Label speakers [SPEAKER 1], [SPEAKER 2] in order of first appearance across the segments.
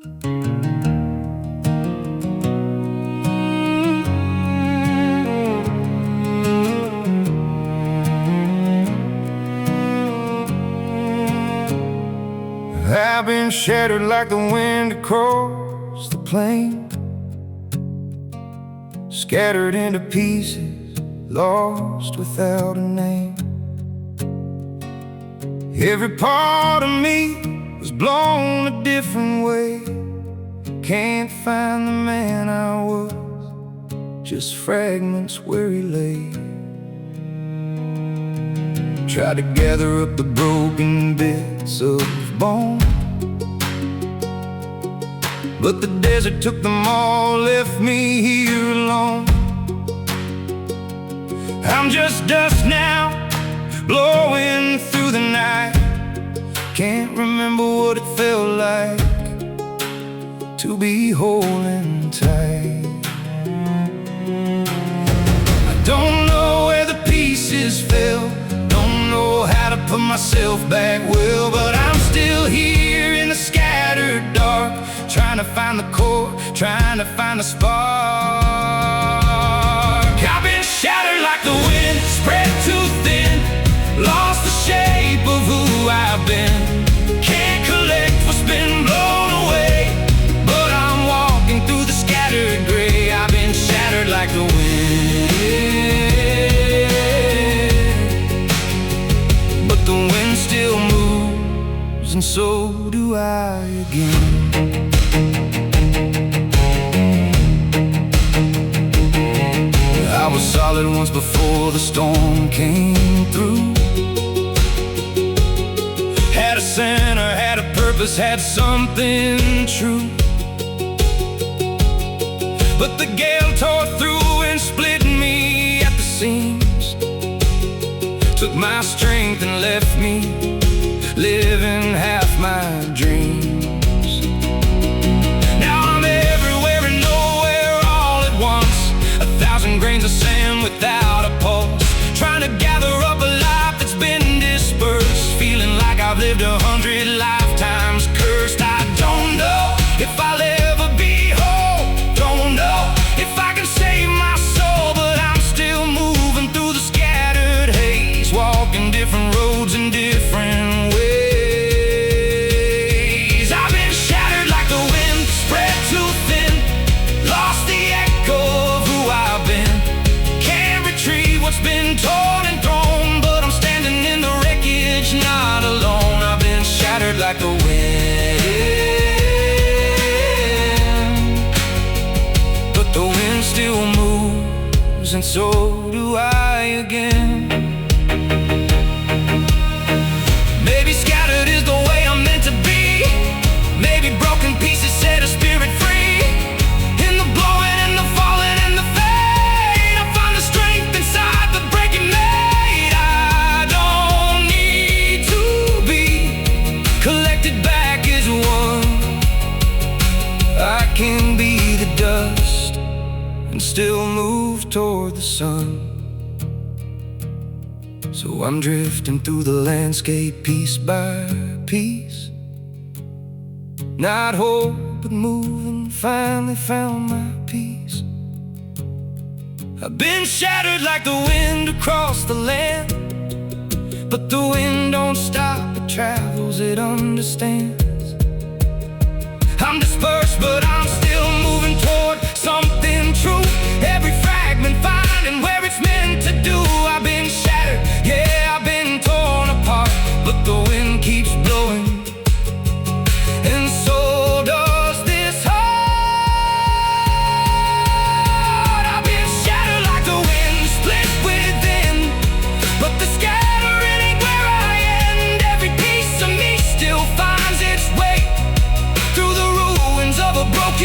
[SPEAKER 1] I've been shattered like the wind across the plain, scattered into pieces, lost without a name. Every part of me was blown a different way. Can't find the man I was, just fragments where he lay. Tried to gather up the broken bits of bone, but the desert took them all, left me here alone. I'm just dust now, blowing through the night. Can't remember what it felt like to be holding tight. I don't know where the pieces fell, don't know how to put myself back well, but I'm still here in the scattered dark, trying to find the core, trying to find the spark. I've been shattered like the wind, spread too thin, lost the shape of who I've been. Can't collect what's been blown away, but I'm walking through the scattered gray. I've been shattered like the wind, but the wind still moves, and so do I again. I was solid once before the storm came through. Had a center, had a purpose, had something true. But the gale tore through and split me at the seams, took my strength and left me living half my dreams. Now I'm everywhere and nowhere all at once, 1,000 grains of sand without a pulse, trying to gather up a life that's been dispersed, feeling like I've lived 100 lifetimes cursed. I don't know if I'll ever be whole, don't know if I can save my soul, but I'm still moving through the scattered haze, walking different roads in different ways. I've been shattered like the wind, spread too thin, lost the echo of who I've been. Can't retrieve what's been torn and thrown, but I'm standing in the wreckage, not alone. I've been shattered like the wind, but the wind still moves, and so do I again. Maybe scattered is the way I'm meant to be, maybe broken pieces set a spirit free. In the blowing and the falling and the fade, I find the strength inside the breaking made. I don't need to be collected back as one. I can be the dust and still move toward the sun. So I'm drifting through the landscape piece by piece, not whole but moving, finally found my peace. I've been shattered like the wind across the land, but the wind don't stop, it travels, it understands. I'm dispersed but I'm still moving toward something true, every fragment finding where it's meant to do. I've been shattered, yeah, I've been torn apart, but the wind keeps blowing, and so does this heart. I've been shattered like the wind, split within, but the scattering ain't where I end. Every piece of me still finds its way through the ruins of a broken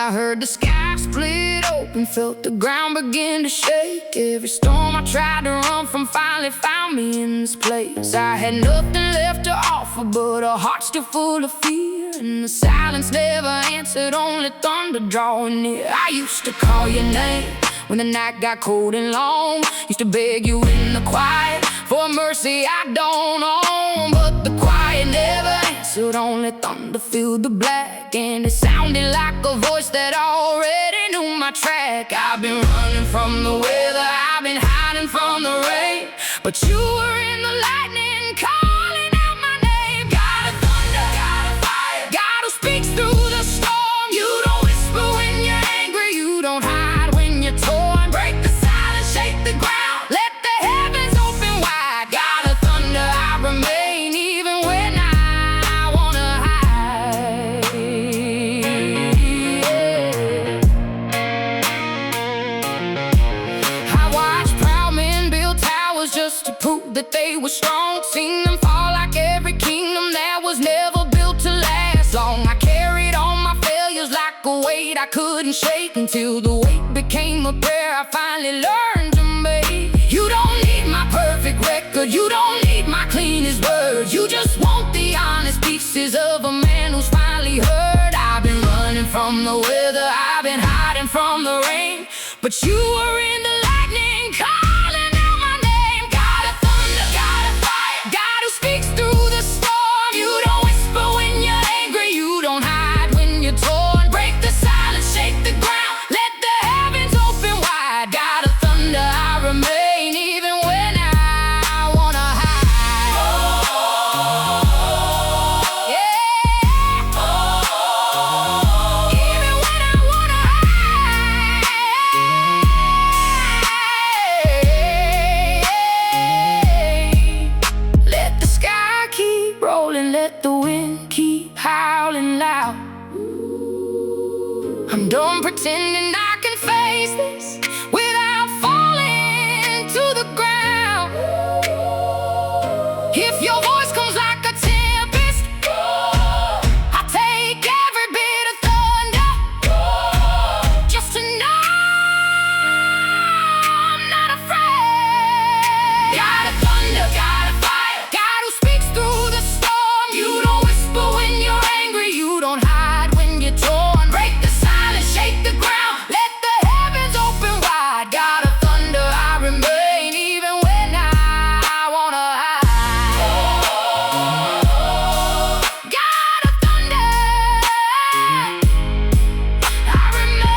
[SPEAKER 1] I heard the sky split open, felt the ground begin to shake. Every storm I tried to run from finally found me in this place. I had nothing left to offer, but a heart still full of fear, and the silence never answered, only thunder drawing near. I used to call your name when the night got cold and long. Used to beg you in the quiet for mercy I don't own, but the quiet never answered, only thunder filled the black. And it sounded like a voice that already knew my track. I've been running from the weather, I've been hiding from the rain, but you were in the lightning calling out my name. God of thunder, God of fire, God who speaks through the storm. You don't whisper when you're angry, you don't hide when you're torn. Break the silence, shake the ground, let the heavens open wide. God of thunder, I remain even when I wanna hide. I watched proud men build towers just to prove that they were strong. Seen them fall like every kingdom that was never built to last long. I carried all my failures like a weight I couldn't shake, until the weight became a prayer I finally learned to make. You don't need my perfect record, you don't need my cleanest words. You just want the honest pieces of a man who's finally heard. I've been running from the weather, I've been hiding from the rain, but you were in the lightning calling out my name. God of thunder, God of fire, God who speaks through the storm. You don't whisper when you're angry, you don't hide when you're torn. Break the silence, shake the ground, let the heavens open wide. God of thunder, I remain even when I wanna hide. Yeah. Even when I wanna hide. Let the sky keep rolling, let the wind keep howling loud. I'm done pretending I can face this without falling to the ground. If your voice comes like a tempest, I take every bit of thunder, just to know I'm not afraid. God of thunder, God of fire, God who speaks through the storm. You don't whisper when you're angry, you don't hide when you're torn. Break the silence, shake the ground, let the heavens open wide. God of thunder, I remain even when I wanna hide. God of thunder, I remain.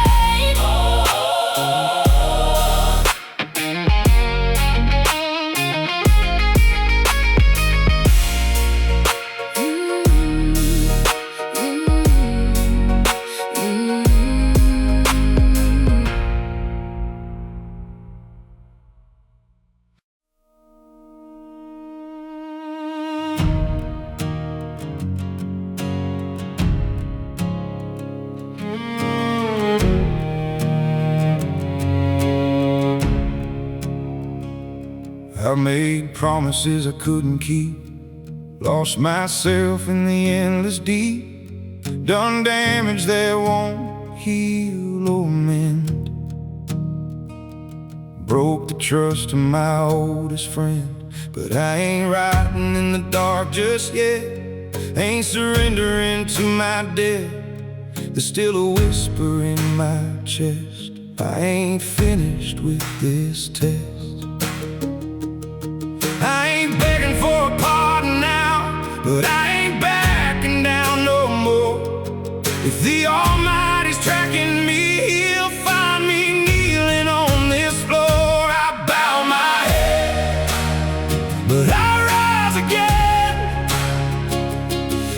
[SPEAKER 2] I made promises I couldn't keep, lost myself in the endless deep, done damage that won't heal or mend, broke the trust of my oldest friend. But I ain't riding in the dark just yet, ain't surrendering to my death. There's still a whisper in my chest, I ain't finished with this test. I ain't begging for a pardon now, but I ain't backing down no more. If the Almighty's tracking me, He'll find me kneeling on this floor. I bow my head, but I rise again.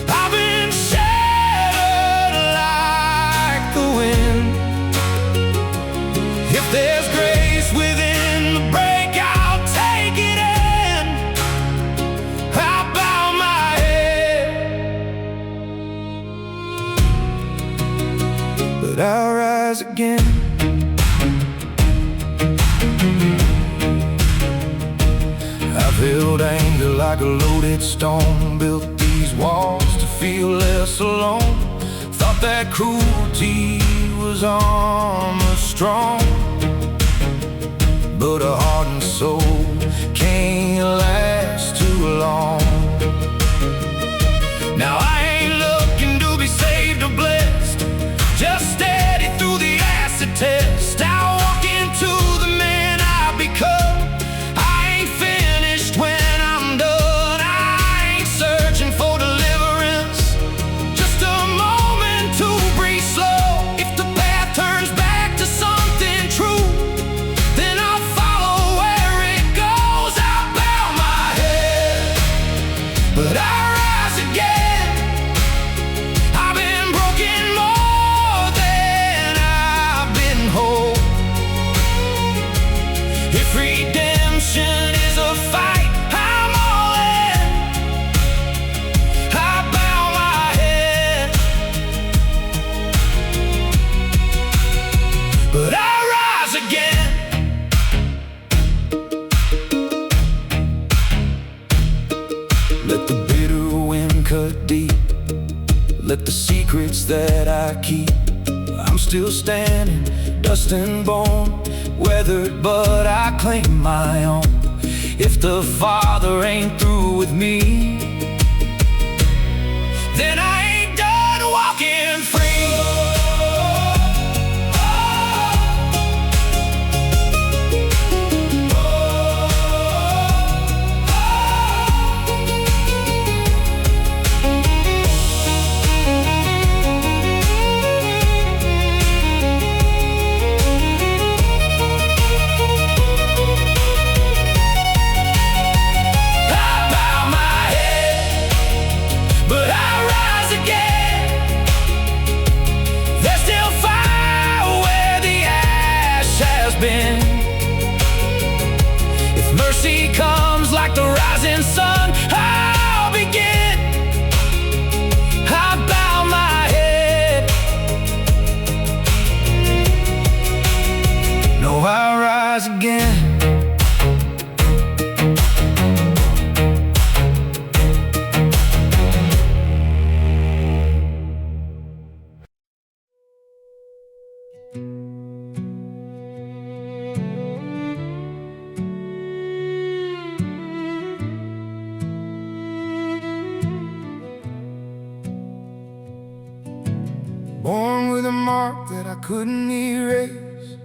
[SPEAKER 2] I've been shattered like the wind. If there's grace within the break, I'll take it in. I bow my head, but I'll rise again. I've held anger like a loaded stone, built these walls to feel less alone. Thought that cruelty was was armor strong, but a heart and soul can't last too long. Now I ain't looking to be saved or blessed, just steady through the acid test. I walk into the man I become. I ain't finished when I'm done. I ain't searching for deliverance, just a moment to breathe slow. If the path turns back to something true, then I'll follow where it goes. I bow my head, but I rise again. I've been broken more than I've been whole. If redemption is a fight, I'm all in. I bow my head, but I rise again. Let the bitter wind cut deep, let the secrets that I keep. I'm still standing, dust and bone, weathered, but I claim my own. If the Father ain't through with me, then I ain't done walking free. But I rise again. There's still fire where the ash has been. If mercy comes like the rising sun, I'll begin. I bow my head. No, I rise again. Born with a mark that I couldn't erase,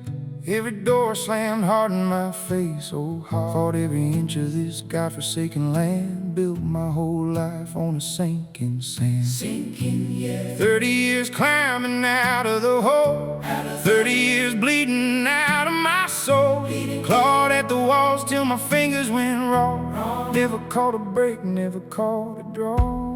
[SPEAKER 2] every door slammed hard in my face. Oh, hard. Fought every inch of this godforsaken land, built my whole life on a sinking sand. Sinking, yeah. 30 years climbing out of the hole, 30 years bleeding out of my soul. Clawed at the walls till my fingers went raw. Never caught a break, never caught a draw.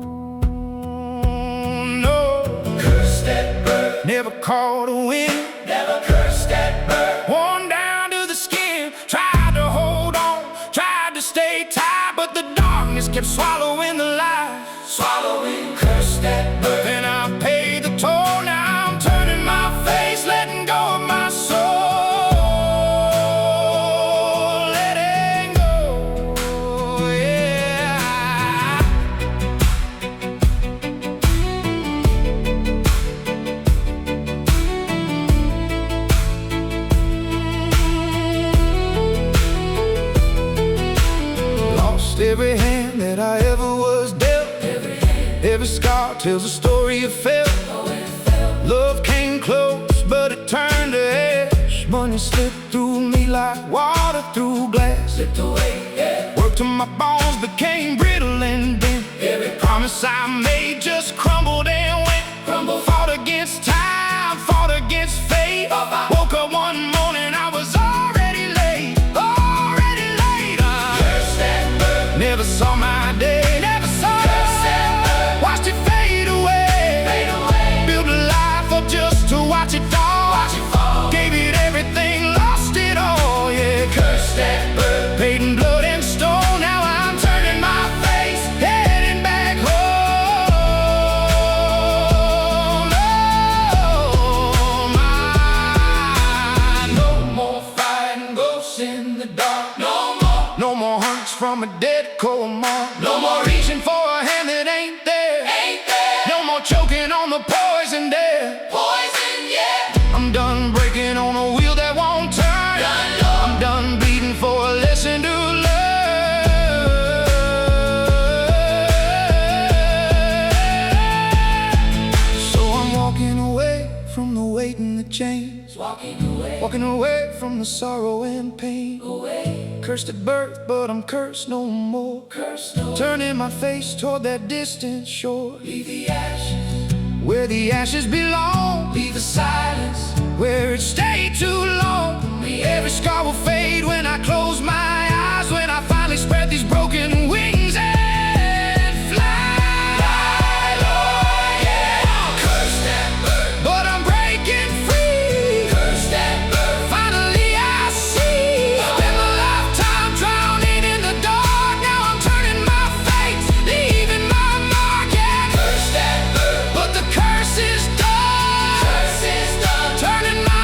[SPEAKER 2] That bird. Never caught a wind, never cursed that bird. Worn down to the skin, tried to hold on, tried to stay tight, but the darkness kept swallowing the light. Swallowing, cursed that bird. Then I paid the toll, now I'm turning my face, letting go of my soul. Letting go, yeah. Every hand that I ever was dealt, every scar tells a story of fail. Love came close, but it turned to ash. Money slipped through me like water through glass. Slipped away, yeah. Worked till my bones became brittle and bent. Every promise I made just crumbled and went. Crumbled. Fought against time, fought against fate. Woke up one morning, I was already late. Already late. Never saw my day, never saw it. Watched it fade away. Built a life up just to watch it fall. Gave it everything, lost it all, yeah. Cursed that bird. Paid in blood and stone, now I'm turning my face, heading back home. Oh, no more fighting ghosts in the dark. No more hunts from a dead cold mark. No more reaching for a hand that ain't there. No more choking on the poison there. Poison, yeah. I'm chains, walking away from the sorrow and pain. Cursed at birth, but I'm cursed no more. Turning my face toward that distant shore.
[SPEAKER 1] Leave the ashes
[SPEAKER 2] where the ashes belong.
[SPEAKER 1] Leave the silence
[SPEAKER 2] where it stayed too long. Every scar will fade when I close my eyes. When I finally spread these broken wings and fly low, yeah.
[SPEAKER 1] Curse that bird,
[SPEAKER 2] but I'm breaking free.
[SPEAKER 1] curse that bird.
[SPEAKER 2] Finally I see. Spent my lifetime drowning in the dark. Now I'm turning my face, leaving my mark, yeah.
[SPEAKER 1] Curse that bird,
[SPEAKER 2] But the curse is done.
[SPEAKER 1] curse is done.
[SPEAKER 2] Turning my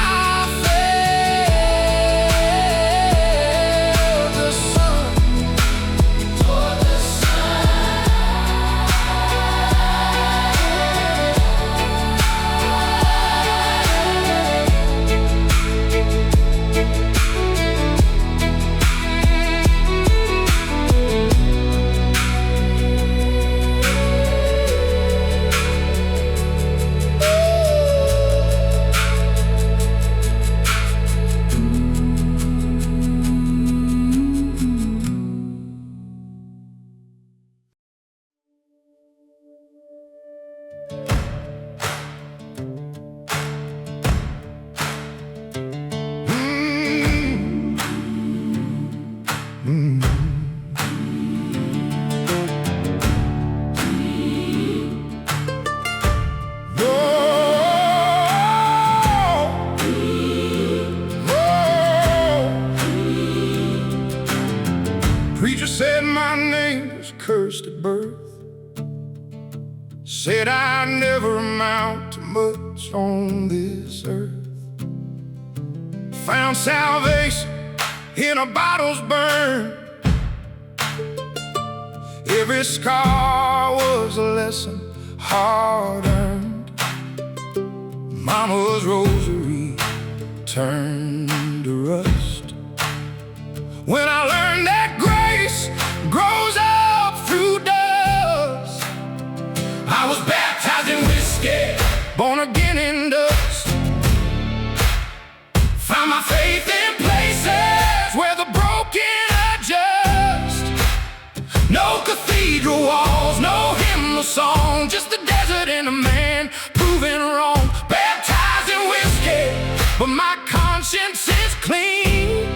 [SPEAKER 2] Preacher said my name was cursed at birth. Said I'd never amount to much on this earth. Found salvation in a bottle's burn. Every scar was a lesson hard earned. Mama's rosary turned to rust. When I learned that grace grows up through dust.
[SPEAKER 1] I was baptized in whiskey,
[SPEAKER 2] Born again in dust.
[SPEAKER 1] found my faith in places
[SPEAKER 2] Where the broken adjust.
[SPEAKER 1] no cathedral walls, no hymnal song,
[SPEAKER 2] Just a desert and a man proven wrong.
[SPEAKER 1] baptized in whiskey.
[SPEAKER 2] But my conscience is clean,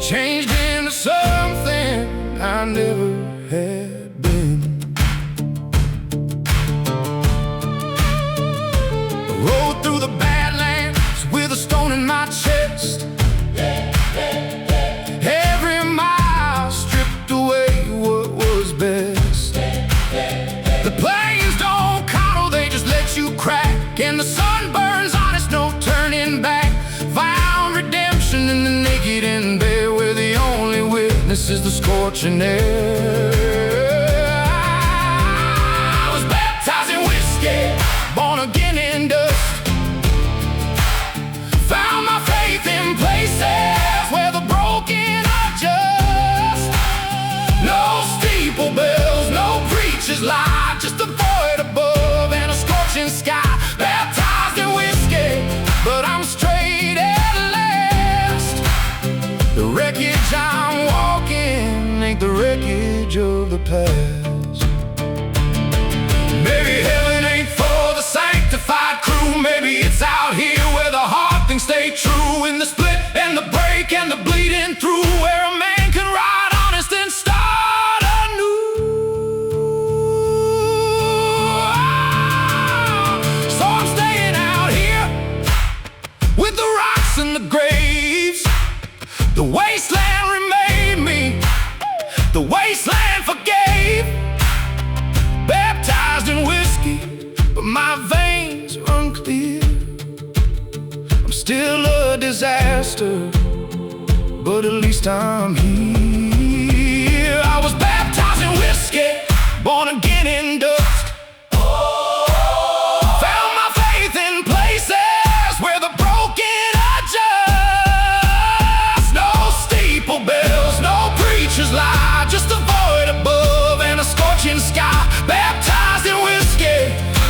[SPEAKER 2] changed into something I never had been. I rode through the Badlands with a stone in my chest. Every mile stripped away what was best. The plains don't coddle, they just let you crack. And the sun burns honest, no turning back. Found redemption in the naked and bare, where the only witness is the scorching air.
[SPEAKER 1] I was baptized in whiskey,
[SPEAKER 2] Born again in dust.
[SPEAKER 1] found my faith in places
[SPEAKER 2] Where the broken are just.
[SPEAKER 1] no steeple bells, no preacher's lie,
[SPEAKER 2] Just a void above and a scorching sky.
[SPEAKER 1] baptized in whiskey.
[SPEAKER 2] But I'm straight at last. The wreckage I'm walking ain't the wreckage of the past.
[SPEAKER 1] Maybe heaven ain't for the sanctified crew. Maybe it's out here where the hard things stay true. In the split and the break and the bleeding through, where a man can ride honest and start anew.
[SPEAKER 2] So I'm staying out here with the rocks and the graves. The wasteland remade me, the wasteland forgave. Baptized in whiskey, but my veins are unclear. I'm still a disaster, but at least I'm here. I was baptized in whiskey, born again in dust. Found my faith in places where the broken are just. No steeple bells, no preacher's lie, just a void above and a scorching sky. Baptized in whiskey,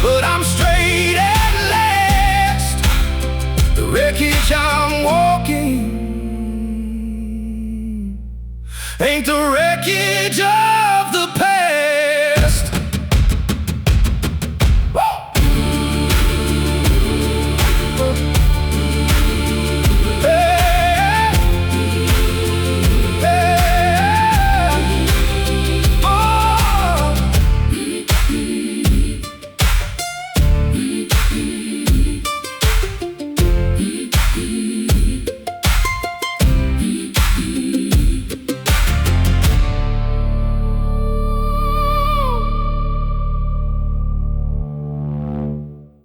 [SPEAKER 2] but I'm straight at last. ain't the wreckage of